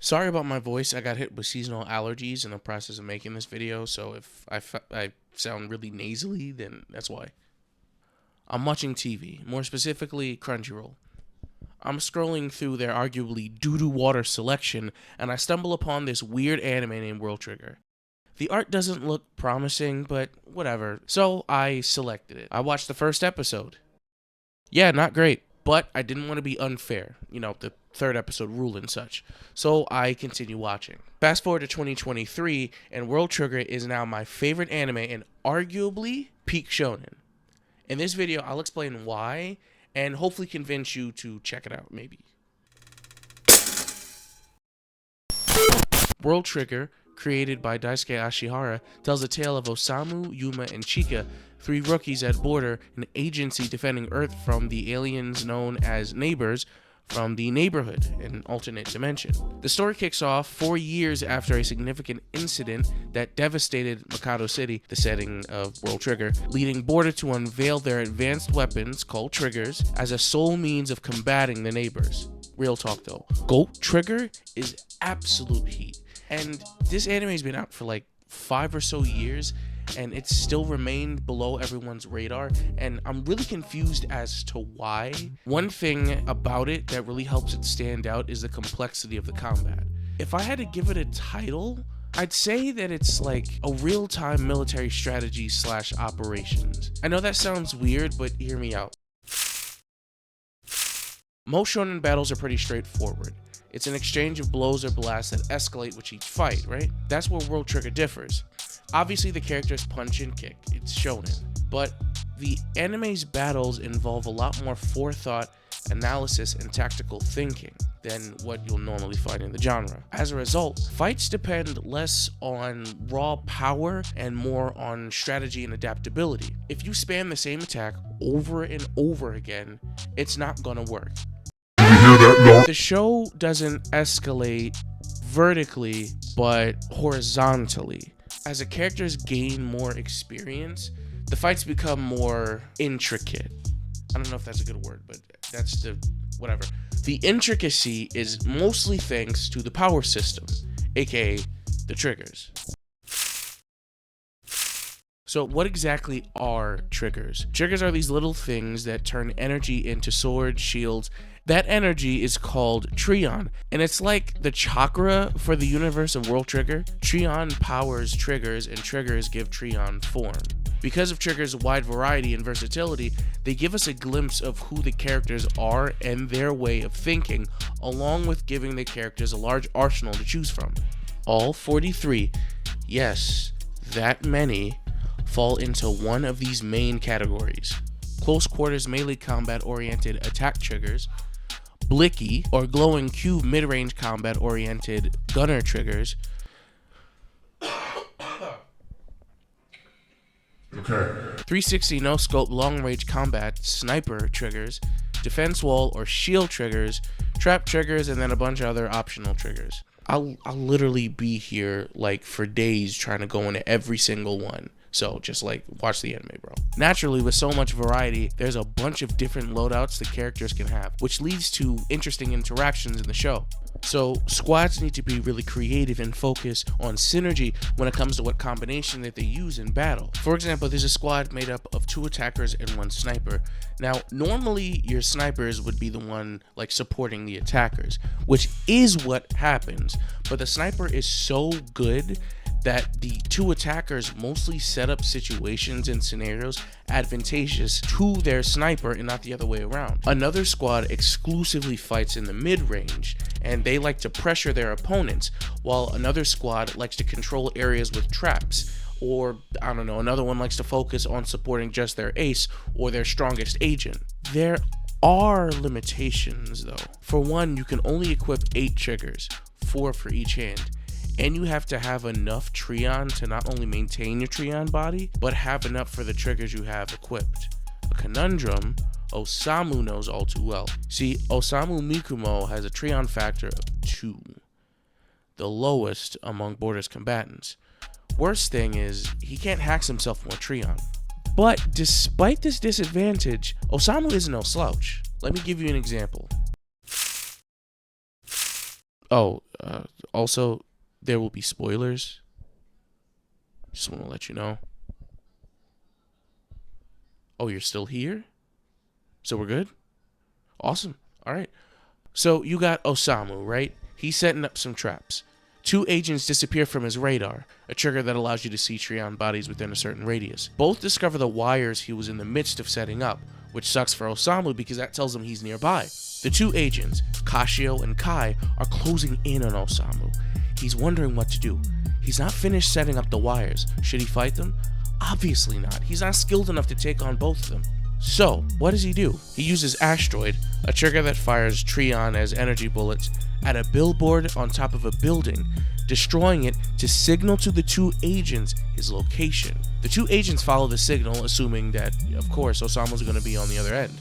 Sorry about my voice. I got hit with seasonal allergies in the process of making this video, so if I sound really nasally, then that's why. I'm watching TV, more specifically Crunchyroll. I'm scrolling through their arguably doo-doo water selection, and I stumble upon this weird anime named World Trigger. The art doesn't look promising, but whatever, so I selected it. I watched the first episode. Yeah, not great, but I didn't want to be unfair, the third episode rule and such, so I continue watching. Fast forward to 2023, and World Trigger is now my favorite anime and arguably peak shonen. In this video, I'll explain why, and hopefully convince you to check it out, maybe. World Trigger, created by Daisuke Ashihara, tells a tale of Osamu, Yuma, and Chika, three rookies at Border, an agency defending Earth from the aliens known as Neighbors from the Neighborhood, an alternate dimension. The story kicks off 4 years after a significant incident that devastated Mikado City, the setting of World Trigger, leading Border to unveil their advanced weapons, called triggers, as a sole means of combating the Neighbors. Real talk though, Goat Trigger is absolute heat. And this anime has been out for like 5 or so years, and it's still remained below everyone's radar, and I'm really confused as to why. One thing about it that really helps it stand out is the complexity of the combat. If I had to give it a title, I'd say that it's like a real-time military strategy / operations. I know that sounds weird, but hear me out. Most shonen battles are pretty straightforward. It's an exchange of blows or blasts that escalate with each fight, right? That's where World Trigger differs. Obviously, the characters punch and kick, it's shonen, but the anime's battles involve a lot more forethought, analysis, and tactical thinking than what you'll normally find in the genre. As a result, fights depend less on raw power and more on strategy and adaptability. If you spam the same attack over and over again, it's not gonna work. The show doesn't escalate vertically, but horizontally. As the characters gain more experience, the fights become more intricate. I don't know if that's a good word, but that's whatever. The intricacy is mostly thanks to the power system, aka the triggers. So what exactly are triggers? Triggers are these little things that turn energy into swords, shields. That energy is called Trion, and it's like the chakra for the universe of World Trigger. Trion powers triggers, and triggers give Trion form. Because of triggers' wide variety and versatility, they give us a glimpse of who the characters are and their way of thinking, along with giving the characters a large arsenal to choose from. All 43, yes, that many, fall into one of these main categories: close quarters melee combat oriented attack triggers, blicky or glowing cube mid-range combat oriented gunner triggers, Okay. 360 no scope long range combat sniper triggers, defense wall or shield triggers, trap triggers, and then a bunch of other optional triggers. I'll literally be here like for days trying to go into every single one. So just like watch the anime, bro. Naturally, with so much variety, there's a bunch of different loadouts the characters can have, which leads to interesting interactions in the show. So squads need to be really creative and focus on synergy when it comes to what combination that they use in battle. For example, there's a squad made up of 2 attackers and 1 sniper. Now, normally your snipers would be the one like supporting the attackers, which is what happens, but the sniper is so good that the 2 attackers mostly set up situations and scenarios advantageous to their sniper and not the other way around. Another squad exclusively fights in the mid-range, and they like to pressure their opponents, while another squad likes to control areas with traps, or I don't know, another one likes to focus on supporting just their ace or their strongest agent. There are limitations though. For one, you can only equip 8 triggers, 4 for each hand. And you have to have enough Trion to not only maintain your Trion body, but have enough for the triggers you have equipped. A conundrum Osamu knows all too well. See, Osamu Mikumo has a Trion factor of 2, the lowest among Border's combatants. Worst thing is, he can't hack himself more Trion. But despite this disadvantage, Osamu is no slouch. Let me give you an example. Oh, also, there will be spoilers. Just want to let you know. Oh, you're still here? So we're good? Awesome. All right. So you got Osamu, right? He's setting up some traps. Two agents disappear from his radar, a trigger that allows you to see Trion bodies within a certain radius. Both discover the wires he was in the midst of setting up, which sucks for Osamu because that tells him he's nearby. The two agents, Kashio and Kai, are closing in on Osamu. He's wondering what to do. He's not finished setting up the wires. Should he fight them? Obviously not. He's not skilled enough to take on both of them. So, what does he do? He uses Asteroid, a trigger that fires Trion as energy bullets, at a billboard on top of a building, destroying it to signal to the two agents his location. The two agents follow the signal, assuming that, of course, Osamu's going to be on the other end.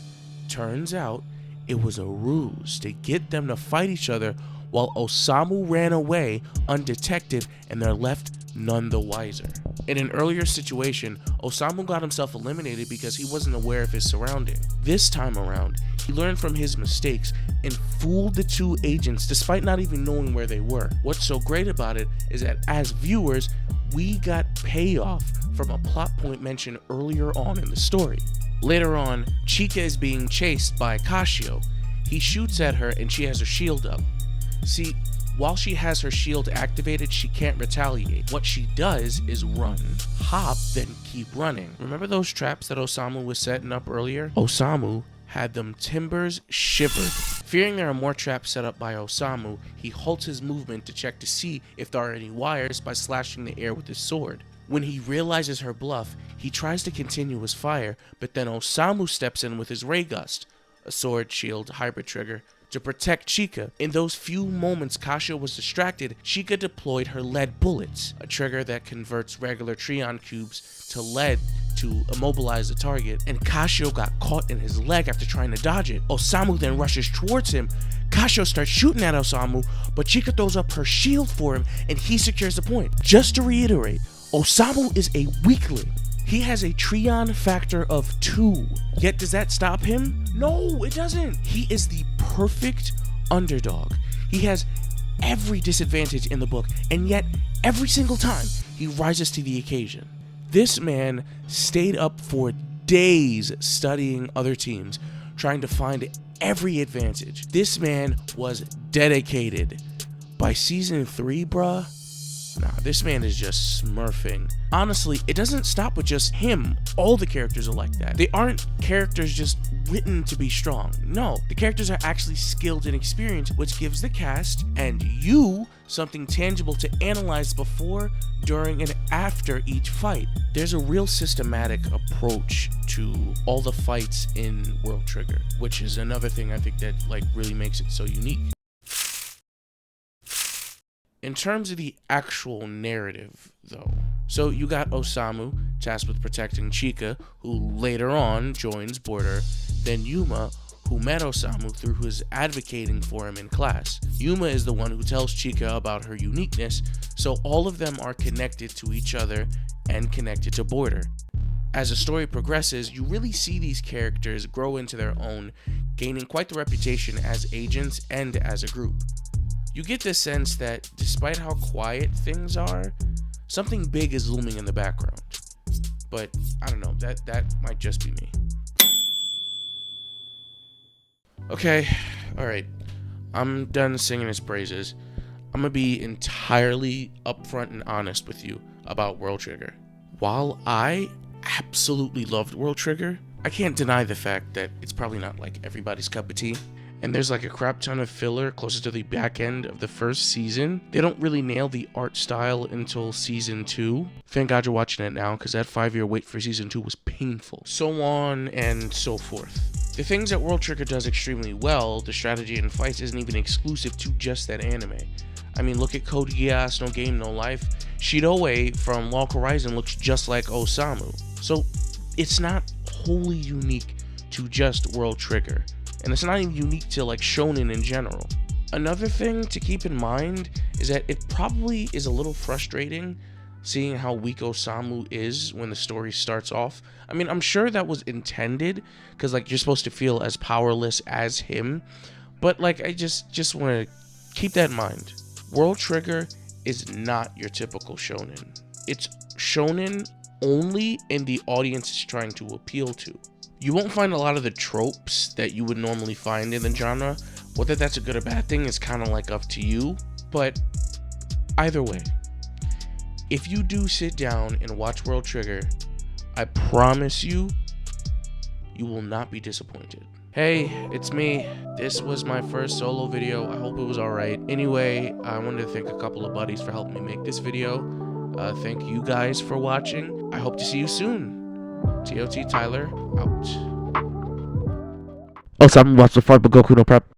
Turns out, it was a ruse to get them to fight each other while Osamu ran away undetected and they're left none the wiser. In an earlier situation, Osamu got himself eliminated because he wasn't aware of his surroundings. This time around, he learned from his mistakes and fooled the two agents despite not even knowing where they were. What's so great about it is that as viewers, we got payoff from a plot point mentioned earlier on in the story. Later on, Chika is being chased by Kashio. He shoots at her and she has her shield up. See, while she has her shield activated, she can't retaliate. What she does is run, hop, then keep running. Remember those traps that Osamu was setting up earlier? Osamu had them timbers shivered. Fearing there are more traps set up by Osamu, he halts his movement to check to see if there are any wires by slashing the air with his sword. When he realizes her bluff, he tries to continue his fire, but then Osamu steps in with his ray gust, a sword, shield, hybrid trigger, to protect Chika. In those few moments Kashio was distracted, Chika deployed her lead bullets, a trigger that converts regular Trion cubes to lead to immobilize the target, and Kashio got caught in his leg after trying to dodge it. Osamu then rushes towards him. Kashio starts shooting at Osamu, but Chika throws up her shield for him and he secures the point. Just to reiterate, Osamu is a weakling. He has a Trion factor of 2. Yet does that stop him? No, it doesn't. He is the perfect underdog. He has every disadvantage in the book, and yet every single time he rises to the occasion. This man stayed up for days studying other teams, trying to find every advantage. This man was dedicated. By season 3, bruh, nah, this man is just smurfing. Honestly, it doesn't stop with just him. All the characters are like that. They aren't characters just written to be strong. No, the characters are actually skilled and experienced, which gives the cast and you something tangible to analyze before, during, and after each fight. There's a real systematic approach to all the fights in World Trigger, which is another thing I think that really makes it so unique. In terms of the actual narrative, though, so you got Osamu, tasked with protecting Chika, who later on joins Border, then Yuma, who met Osamu through his advocating for him in class. Yuma is the one who tells Chika about her uniqueness, so all of them are connected to each other and connected to Border. As the story progresses, you really see these characters grow into their own, gaining quite the reputation as agents and as a group. You get the sense that, despite how quiet things are, something big is looming in the background. But, I don't know, that might just be me. Okay, alright. I'm done singing his praises. I'm gonna be entirely upfront and honest with you about World Trigger. While I absolutely loved World Trigger, I can't deny the fact that it's probably not everybody's cup of tea. And there's a crap ton of filler closer to the back end of the first season. They don't really nail the art style until season 2. Thank God you're watching it now, because that 5-year wait for season 2 was painful. So on and so forth. The things that World Trigger does extremely well, the strategy and fights, isn't even exclusive to just that anime. I mean, look at Code Geass, No Game, No Life. Shidoe from Log Horizon looks just like Osamu. So it's not wholly unique to just World Trigger. And it's not even unique to Shounen in general. Another thing to keep in mind is that it probably is a little frustrating seeing how weak Osamu is when the story starts off. I mean, I'm sure that was intended, because you're supposed to feel as powerless as him, but I just want to Keep that in mind. World Trigger is not your typical shonen. It's shonen only in the audience is trying to appeal to. You won't find a lot of the tropes that you would normally find in the genre. Whether that's a good or bad thing is kind of like up to you, but either way, if you do sit down and watch World Trigger, I promise you, you will not be disappointed. Hey, it's me. This was my first solo video. I hope it was alright. Anyway, I wanted to thank a couple of buddies for helping me make this video. Thank you guys for watching. I hope to see you soon. TOT Tyler, out. Osamu watch the fight, but Goku no prep.